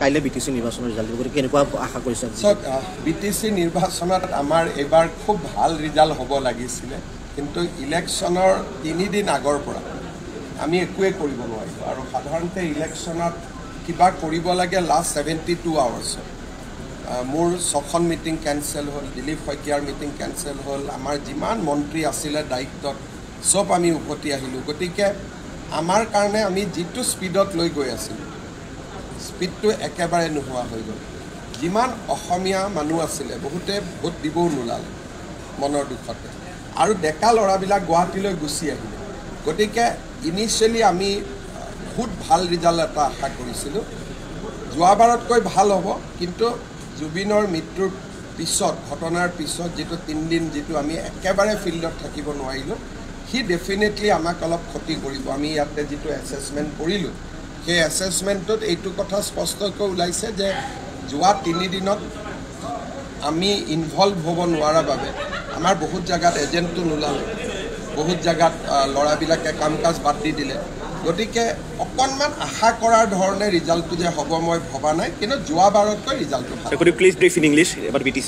কাইলৈ BTC নিৰ্বাচনৰ result দিব কেনেকুৱা আশা কৰিছে BTC নিৰ্বাচনত আমাৰ এবাৰ খুব ভাল ৰিজাল্ট হ'ব লাগিছিলে কিন্তু ইলেকশ্যনৰ 3 দিন আগৰ পৰা আমি একোৱে কৰিব নোৱাৰিলোঁ আৰু সাধাৰণতে ইলেকশ্যনত কিবা কৰিব লাগে লাষ্ট 72 আৱাৰ্ছ মোৰ 6খন মিটিং কেঞ্চেল হ'ল দিলীপ শইকীয়াৰ মিটিং কেঞ্চেল হ'ল আমাৰ যিমান মন্ত্ৰী আছিলে দায়িত্বত সব আমি উভতি আহিলোঁ গতিকে আমাৰ কাৰণে আমি যিটো স্পীডত লৈ গৈ আছিলোঁ স্পীডটো একেবাৰে নোহোৱা হৈ গ'ল যিমান অসমীয়া মানুহ আছিলে বহুতে ভোট দিবও নোলালে মনৰ দুখতে আৰু ডেকা ল'ৰাবিলাক গুৱাহাটীলৈ গুচি আহিলে গতিকে ইনিচিয়েলি আমি বহুত ভাল ৰিজাল্ট এটা আশা কৰিছিলোঁ যোৱাবাৰতকৈ ভাল হ'ব কিন্তু জুবিনৰ মৃত্যুৰ পিছত ঘটনাৰ পিছত যিটো 3 দিন যিটো আমি একেবাৰে ফিল্ডত থাকিব নোৱাৰিলোঁ সি ডেফিনেটলি আমাক অলপ ক্ষতি কৰিব আমি ইয়াতে যিটো এছেছমেণ্ট কৰিলোঁ সেই এছেছমেণ্টত এইটো কথা স্পষ্টকৈ ওলাইছে যে যোৱা 3 দিনত আমি ইনভলভ হ'ব নোৱাৰাৰ বাবে আমাৰ বহুত জায়গাত এজেণ্টটো নোলালে বহুত জায়গাত ল'ৰাবিলাকে কাম কাজ বাদ দি দিলে গতিকে অকণমান আশা কৰাৰ ধৰণে ৰিজাল্টটো যে হ'ব মই ভবা নাই কিন্তু যোৱাবাৰতকৈ ৰিজাল্টটো ভাল। Could you please brief in English about BTC?